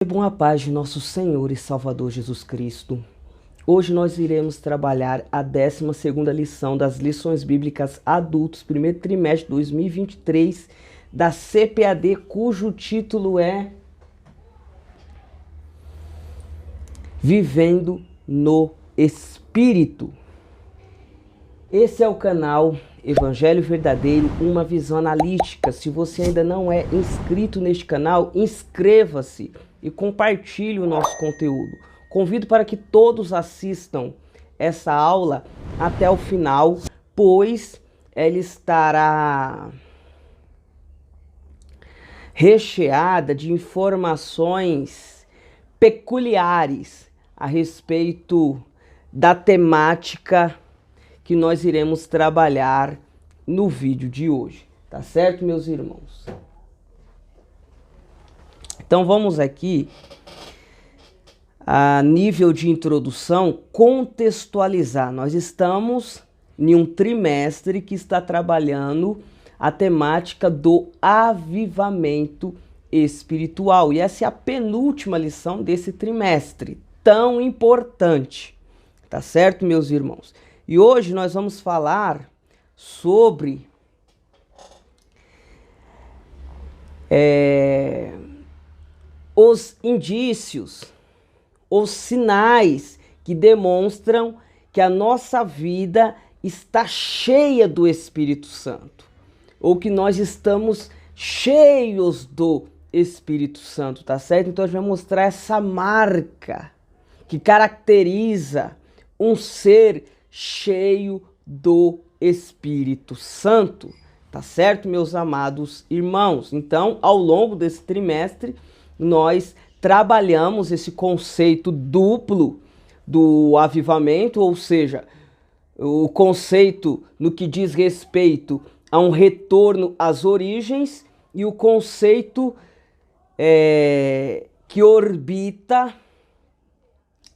Recebam a paz de nosso Senhor e Salvador Jesus Cristo. Hoje nós iremos trabalhar a 12ª lição das lições bíblicas adultos, primeiro trimestre de 2023, da CPAD, cujo título é Vivendo no Espírito. Esse é o canal Evangelho Verdadeiro, uma visão analítica. Se você ainda não é inscrito neste canal, inscreva-se e compartilhe o nosso conteúdo. Convido para que todos assistam essa aula até o final, pois ela estará recheada de informações peculiares a respeito da temática que nós iremos trabalhar no vídeo de hoje. Tá certo, meus irmãos? Então vamos aqui, a nível de introdução, contextualizar. Nós estamos em um trimestre que está trabalhando a temática do avivamento espiritual. E essa é a penúltima lição desse trimestre, tão importante. Tá certo, meus irmãos? E hoje nós vamos falar sobre os indícios, os sinais que demonstram que a nossa vida está cheia do Espírito Santo, ou que nós estamos cheios do Espírito Santo, tá certo? Então a gente vai mostrar essa marca que caracteriza um ser cheio do Espírito Santo, tá certo, meus amados irmãos? Então, ao longo desse trimestre, nós trabalhamos esse conceito duplo do avivamento, ou seja, o conceito no que diz respeito a um retorno às origens e o conceito que orbita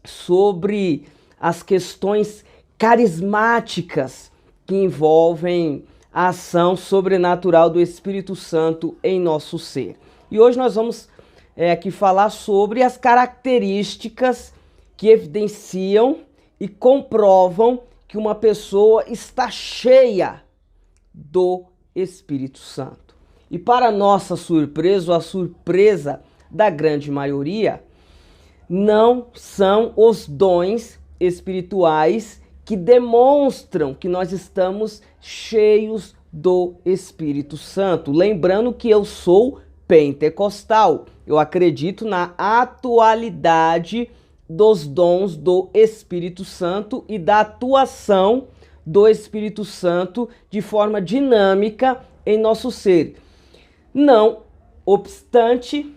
sobre as questões carismáticas que envolvem a ação sobrenatural do Espírito Santo em nosso ser. E hoje nós vamos aqui falar sobre as características que evidenciam e comprovam que uma pessoa está cheia do Espírito Santo. E para nossa surpresa, ou a surpresa da grande maioria, não são os dons espirituais que demonstram que nós estamos cheios do Espírito Santo. Lembrando que eu sou pentecostal. Eu acredito na atualidade dos dons do Espírito Santo e da atuação do Espírito Santo de forma dinâmica em nosso ser. Não obstante,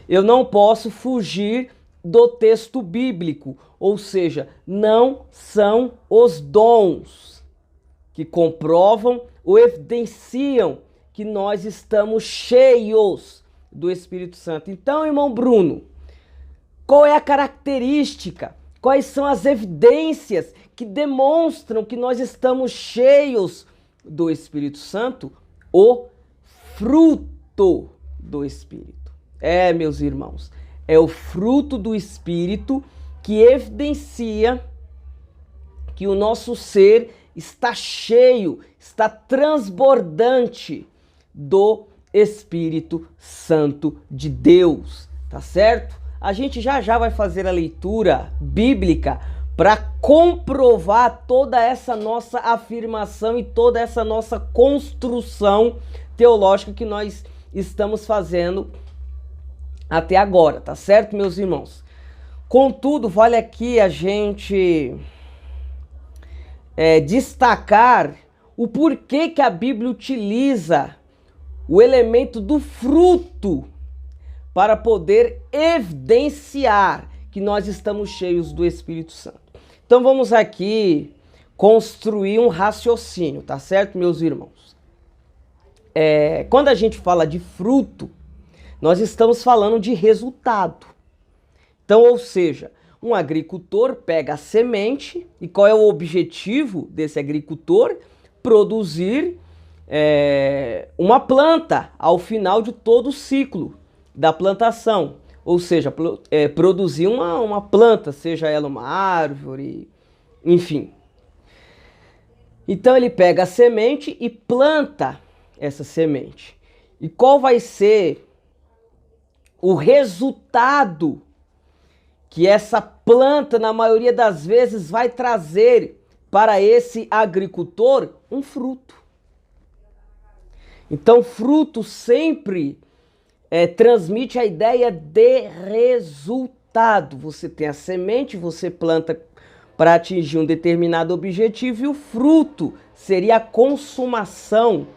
eu não posso fugir do texto bíblico, ou seja, não são os dons que comprovam ou evidenciam que nós estamos cheios do Espírito Santo. Então, irmão Bruno, qual é a característica? Quais são as evidências que demonstram que nós estamos cheios do Espírito Santo? O fruto do Espírito. Meus irmãos, é o fruto do Espírito que evidencia que o nosso ser está cheio, está transbordante do Espírito Santo de Deus, tá certo? A gente já vai fazer a leitura bíblica para comprovar toda essa nossa afirmação e toda essa nossa construção teológica que nós estamos fazendo até agora, tá certo, meus irmãos? Contudo, vale aqui a gente destacar o porquê que a Bíblia utiliza o elemento do fruto para poder evidenciar que nós estamos cheios do Espírito Santo. Então vamos aqui construir um raciocínio, tá certo, meus irmãos? Quando a gente fala de fruto, nós estamos falando de resultado. Então, ou seja, um agricultor pega a semente e qual é o objetivo desse agricultor? Produzir uma planta ao final de todo o ciclo da plantação. Ou seja, produzir uma planta, seja ela uma árvore, enfim. Então ele pega a semente e planta essa semente. E qual vai ser o resultado que essa planta, na maioria das vezes, vai trazer para esse agricultor? Um fruto. Então, fruto sempre transmite a ideia de resultado. Você tem a semente, você planta para atingir um determinado objetivo, e o fruto seria a consumação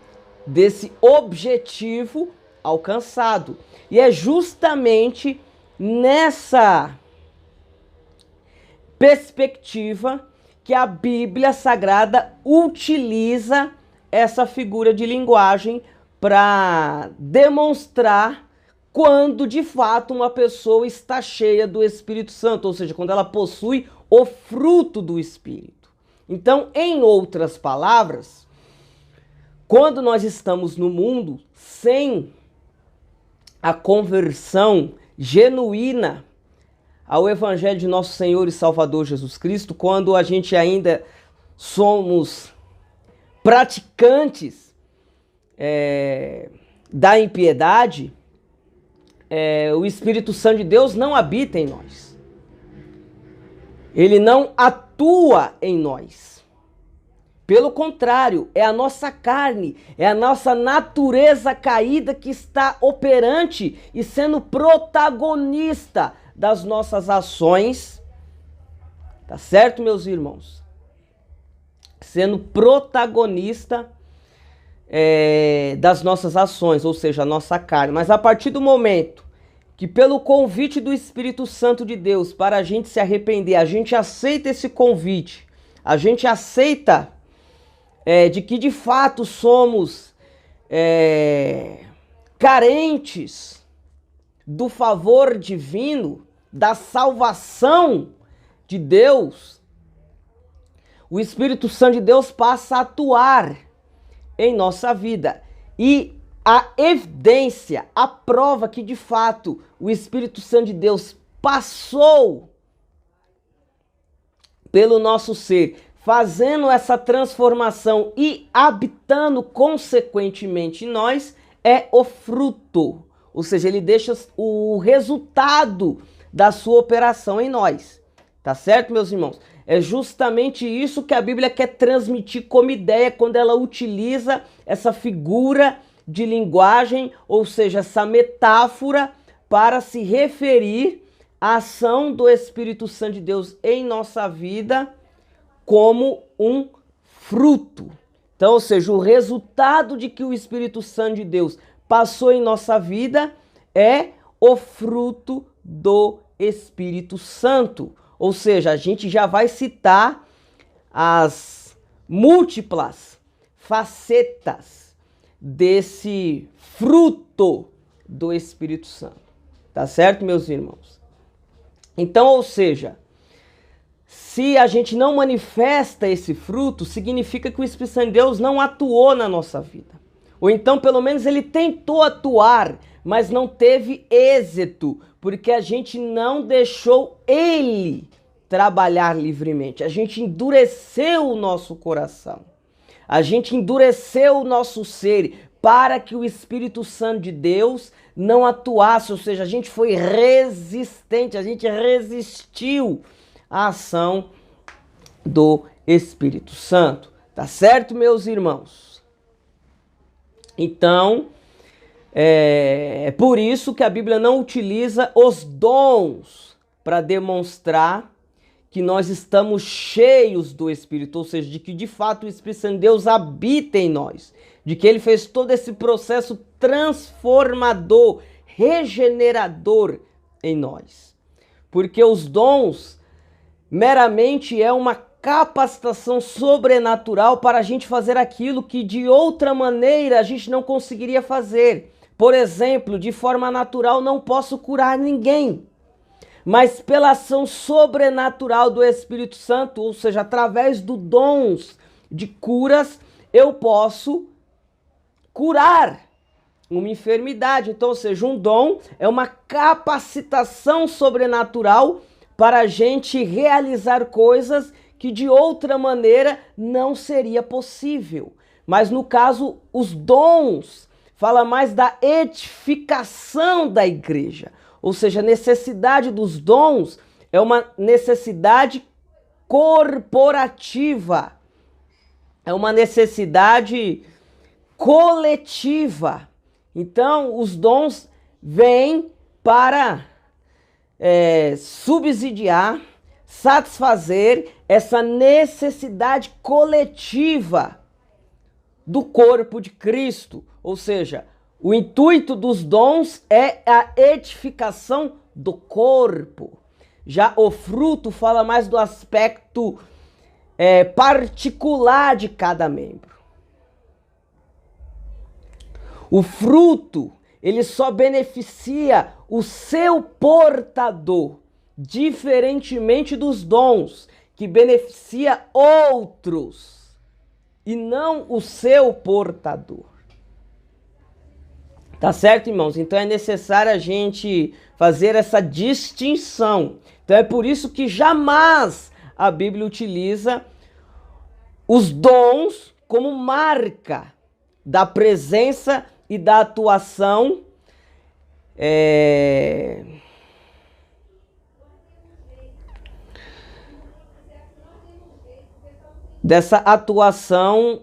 desse objetivo alcançado. E é justamente nessa perspectiva que a Bíblia Sagrada utiliza essa figura de linguagem para demonstrar quando de fato uma pessoa está cheia do Espírito Santo, ou seja, quando ela possui o fruto do Espírito. Então, em outras palavras, quando nós estamos no mundo sem a conversão genuína ao Evangelho de nosso Senhor e Salvador Jesus Cristo, quando a gente ainda somos praticantes da impiedade, o Espírito Santo de Deus não habita em nós. Ele não atua em nós. Pelo contrário, é a nossa carne, é a nossa natureza caída que está operante e sendo protagonista das nossas ações. Tá certo, meus irmãos? Sendo protagonista das nossas ações, ou seja, a nossa carne. Mas a partir do momento que, pelo convite do Espírito Santo de Deus para a gente se arrepender, a gente aceita esse convite, a gente aceita de que de fato somos carentes do favor divino, da salvação de Deus, o Espírito Santo de Deus passa a atuar em nossa vida. E a evidência, a prova que de fato o Espírito Santo de Deus passou pelo nosso ser, fazendo essa transformação e habitando consequentemente em nós, é o fruto. Ou seja, ele deixa o resultado da sua operação em nós. Tá certo, meus irmãos? É justamente isso que a Bíblia quer transmitir como ideia quando ela utiliza essa figura de linguagem, ou seja, essa metáfora, para se referir à ação do Espírito Santo de Deus em nossa vida como um fruto. Então, ou seja, o resultado de que o Espírito Santo de Deus passou em nossa vida é o fruto do Espírito Santo. Ou seja, a gente já vai citar as múltiplas facetas desse fruto do Espírito Santo. Tá certo, meus irmãos? Então, ou seja, se a gente não manifesta esse fruto, significa que o Espírito Santo de Deus não atuou na nossa vida. Ou então, pelo menos, ele tentou atuar, mas não teve êxito, porque a gente não deixou ele trabalhar livremente. A gente endureceu o nosso coração. A gente endureceu o nosso ser para que o Espírito Santo de Deus não atuasse. Ou seja, a gente foi resistente, a gente resistiu à ação do Espírito Santo. Tá certo, meus irmãos? Então, é por isso que a Bíblia não utiliza os dons para demonstrar que nós estamos cheios do Espírito, ou seja, de que de fato o Espírito Santo de Deus habita em nós, de que ele fez todo esse processo transformador, regenerador em nós. Porque os dons meramente é uma capacitação sobrenatural para a gente fazer aquilo que de outra maneira a gente não conseguiria fazer. Por exemplo, de forma natural não posso curar ninguém, mas pela ação sobrenatural do Espírito Santo, ou seja, através dos dons de curas, eu posso curar uma enfermidade. Então, ou seja, um dom é uma capacitação sobrenatural para a gente realizar coisas que de outra maneira não seria possível. Mas no caso, os dons fala mais da edificação da igreja. Ou seja, a necessidade dos dons é uma necessidade corporativa. É uma necessidade coletiva. Então, os dons vêm para subsidiar, satisfazer essa necessidade coletiva do corpo de Cristo. Ou seja, o intuito dos dons é a edificação do corpo. Já o fruto fala mais do aspecto particular de cada membro. O fruto, ele só beneficia o seu portador, diferentemente dos dons, que beneficia outros e não o seu portador. Tá certo, irmãos? Então é necessário a gente fazer essa distinção. Então é por isso que jamais a Bíblia utiliza os dons como marca da presença e da atuação dessa atuação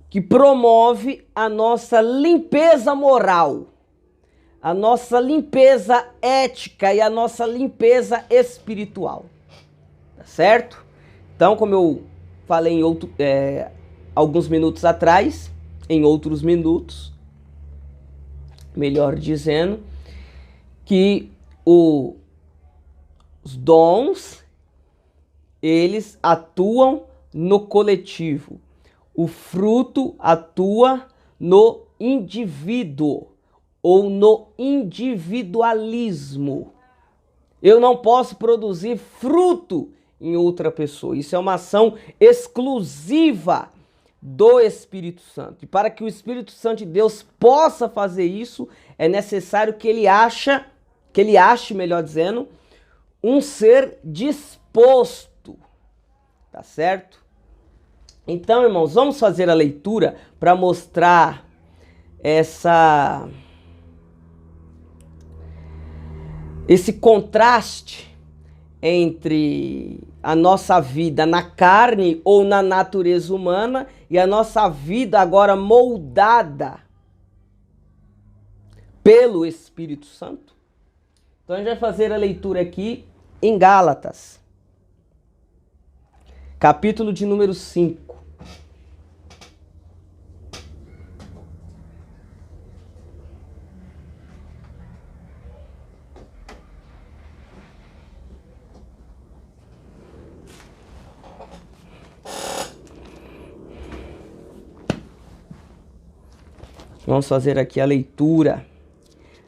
que promove a nossa limpeza moral, a nossa limpeza ética e a nossa limpeza espiritual. Tá certo? Então, como eu falei alguns minutos atrás, em outros minutos, melhor dizendo, que os dons, eles atuam no coletivo. O fruto atua no indivíduo ou no individualismo. Eu não posso produzir fruto em outra pessoa. Isso é uma ação exclusiva do Espírito Santo. E para que o Espírito Santo de Deus possa fazer isso, é necessário que ele ache, melhor dizendo, um ser disposto. Tá certo? Então, irmãos, vamos fazer a leitura para mostrar esse contraste entre a nossa vida na carne ou na natureza humana e a nossa vida agora moldada pelo Espírito Santo. Então a gente vai fazer a leitura aqui em Gálatas, capítulo de número 5. Vamos fazer aqui a leitura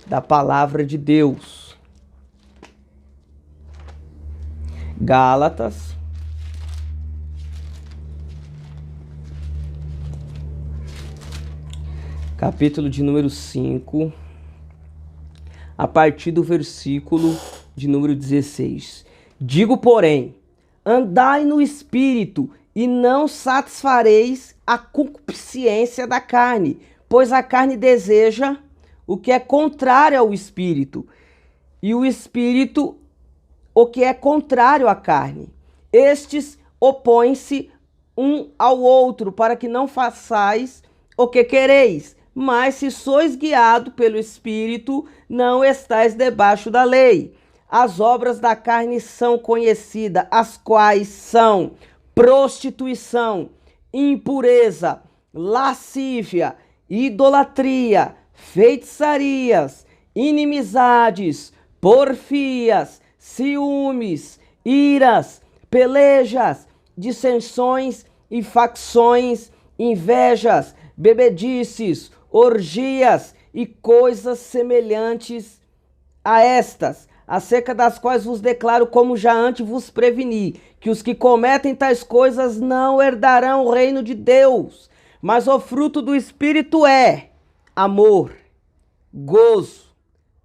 da palavra de Deus. Gálatas, capítulo de número 5, a partir do versículo de número 16. Digo, porém, andai no Espírito e não satisfareis a concupiscência da carne, pois a carne deseja o que é contrário ao Espírito, e o Espírito o que é contrário à carne. Estes opõem-se um ao outro, para que não façais o que quereis. Mas se sois guiado pelo Espírito, não estáis debaixo da lei. As obras da carne são conhecidas, as quais são prostituição, impureza, lascívia, idolatria, feitiçarias, inimizades, porfias, ciúmes, iras, pelejas, dissensões e facções, invejas, bebedices, orgias e coisas semelhantes a estas, acerca das quais vos declaro, como já antes vos preveni, que os que cometem tais coisas não herdarão o reino de Deus. Mas o fruto do Espírito é amor, gozo,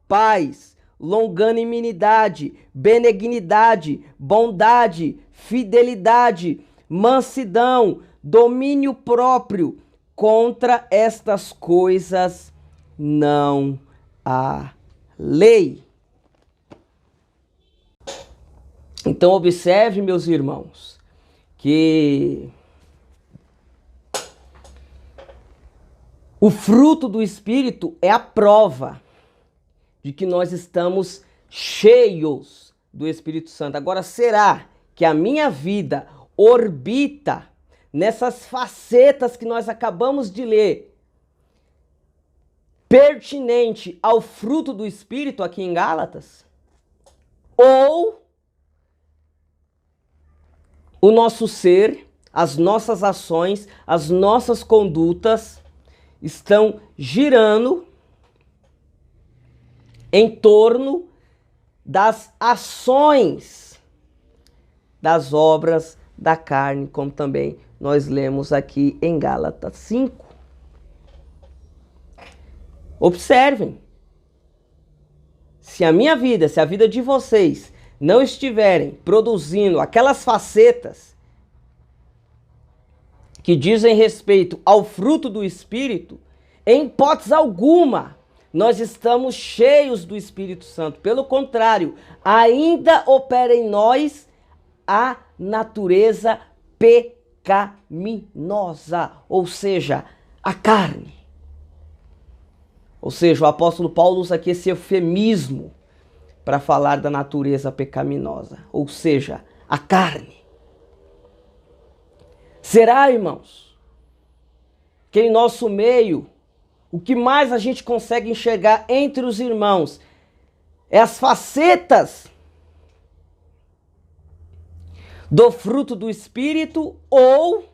paz, longanimidade, benignidade, bondade, fidelidade, mansidão, domínio próprio. Contra estas coisas não há lei. Então observe, meus irmãos, que o fruto do Espírito é a prova de que nós estamos cheios do Espírito Santo. Agora, será que a minha vida orbita nessas facetas que nós acabamos de ler, pertinente ao fruto do Espírito aqui em Gálatas? Ou o nosso ser, as nossas ações, as nossas condutas estão girando em torno das ações das obras da carne, como também nós lemos aqui em Gálatas 5. Observem, se a minha vida, se a vida de vocês não estiverem produzindo aquelas facetas que dizem respeito ao fruto do Espírito, em hipótese alguma, nós estamos cheios do Espírito Santo. Pelo contrário, ainda opera em nós a natureza pecaminosa, ou seja, a carne. Ou seja, o apóstolo Paulo usa aqui esse eufemismo para falar da natureza pecaminosa, ou seja, a carne. Será, irmãos, que em nosso meio, o que mais a gente consegue enxergar entre os irmãos é as facetas do fruto do Espírito ou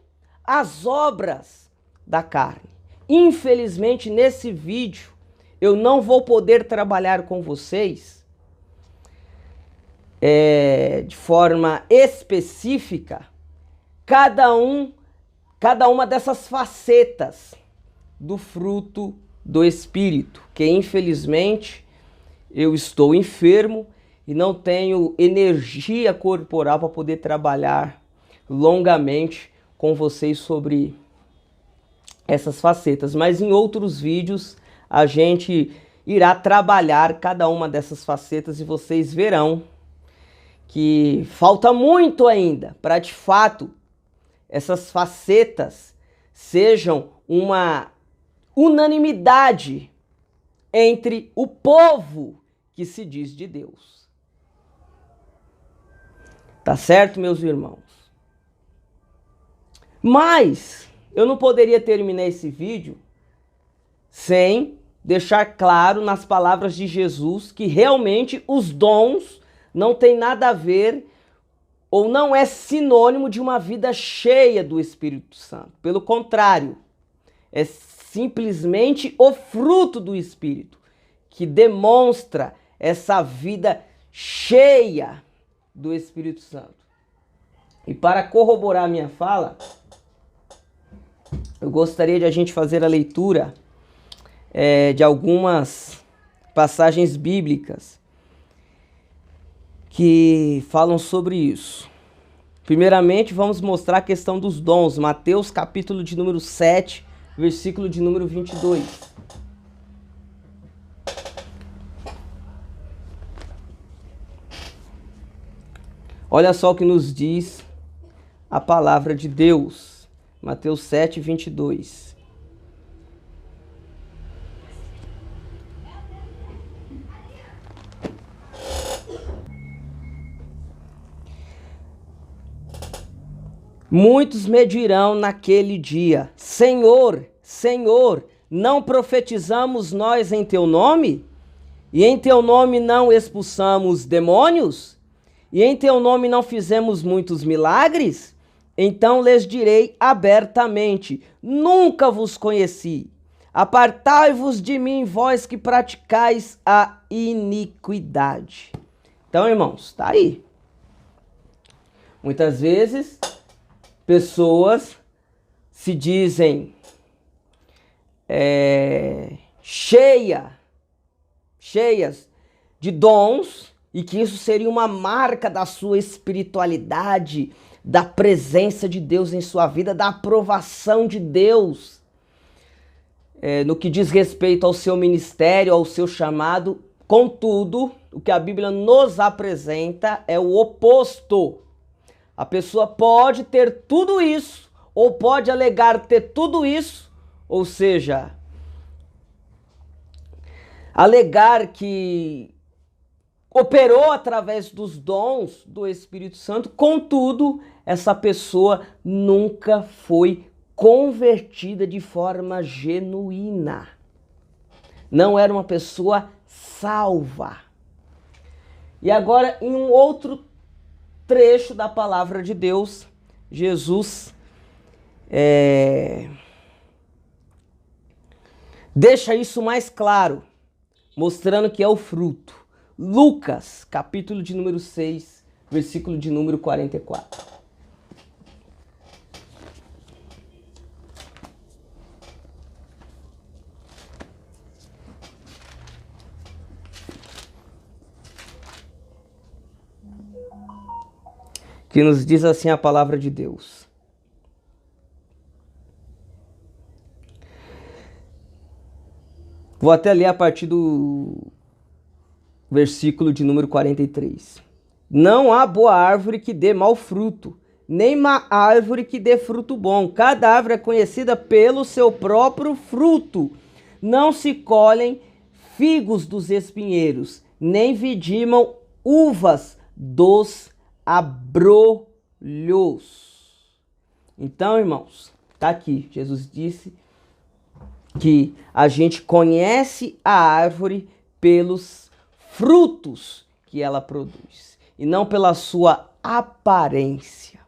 as obras da carne? Infelizmente, nesse vídeo, eu não vou poder trabalhar com vocês de forma específica cada uma dessas facetas do fruto do Espírito, que infelizmente eu estou enfermo e não tenho energia corporal para poder trabalhar longamente com vocês sobre essas facetas. Mas em outros vídeos a gente irá trabalhar cada uma dessas facetas e vocês verão que falta muito ainda para de fato essas facetas sejam uma unanimidade entre o povo que se diz de Deus. Tá certo, meus irmãos? Mas eu não poderia terminar esse vídeo sem deixar claro nas palavras de Jesus que realmente os dons não têm nada a ver ou não é sinônimo de uma vida cheia do Espírito Santo. Pelo contrário, é simplesmente o fruto do Espírito que demonstra essa vida cheia do Espírito Santo. E para corroborar a minha fala, eu gostaria de a gente fazer a leitura de algumas passagens bíblicas que falam sobre isso. Primeiramente, vamos mostrar a questão dos dons. Mateus, capítulo de número 7, versículo de número 22. Olha só o que nos diz a palavra de Deus. Mateus 7, 22. Muitos me dirão naquele dia: Senhor, Senhor, não profetizamos nós em teu nome? E em teu nome não expulsamos demônios? E em teu nome não fizemos muitos milagres? Então lhes direi abertamente: nunca vos conheci. Apartai-vos de mim, vós que praticais a iniquidade. Então, irmãos, tá aí. Muitas vezes pessoas se dizem cheias de dons, e que isso seria uma marca da sua espiritualidade, da presença de Deus em sua vida, da aprovação de Deus, no que diz respeito ao seu ministério, ao seu chamado. Contudo, o que a Bíblia nos apresenta é o oposto. A pessoa pode ter tudo isso, ou pode alegar ter tudo isso, ou seja, alegar que operou através dos dons do Espírito Santo, contudo, essa pessoa nunca foi convertida de forma genuína. Não era uma pessoa salva. E agora, em um outro trecho da palavra de Deus, Jesus deixa isso mais claro, mostrando que é o fruto. Lucas, capítulo de número 6, versículo de número 44. Que nos diz assim a palavra de Deus. Vou até ler a partir do versículo de número 43. Não há boa árvore que dê mau fruto, nem má árvore que dê fruto bom. Cada árvore é conhecida pelo seu próprio fruto. Não se colhem figos dos espinheiros, nem vidimam uvas dos abrolhos. Então, irmãos, tá aqui. Jesus disse que a gente conhece a árvore pelos frutos que ela produz e não pela sua aparência.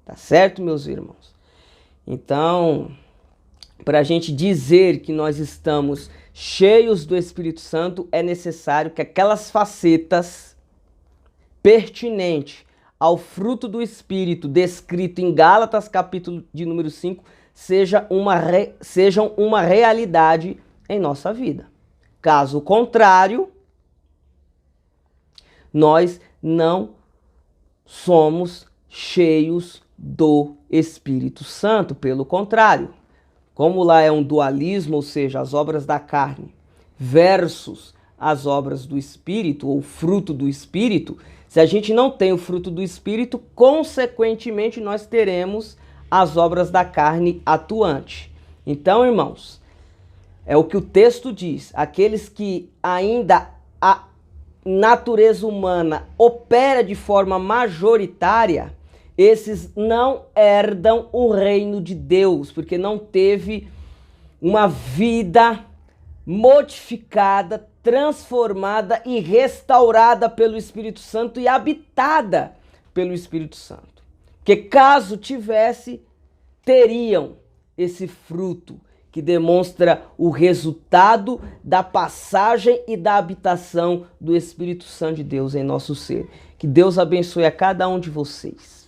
Tá certo, meus irmãos? Então, para a gente dizer que nós estamos cheios do Espírito Santo, é necessário que aquelas facetas pertinentes ao fruto do Espírito descrito em Gálatas, capítulo de número 5, sejam uma realidade em nossa vida. Caso contrário, nós não somos cheios do Espírito Santo. Pelo contrário, como lá é um dualismo, ou seja, as obras da carne versus as obras do Espírito, ou fruto do Espírito, se a gente não tem o fruto do Espírito, consequentemente nós teremos as obras da carne atuante. Então, irmãos, é o que o texto diz. Aqueles que ainda a natureza humana opera de forma majoritária, esses não herdam o reino de Deus, porque não teve uma vida modificada, transformada e restaurada pelo Espírito Santo e habitada pelo Espírito Santo. Porque caso tivesse, teriam esse fruto que demonstra o resultado da passagem e da habitação do Espírito Santo de Deus em nosso ser. Que Deus abençoe a cada um de vocês.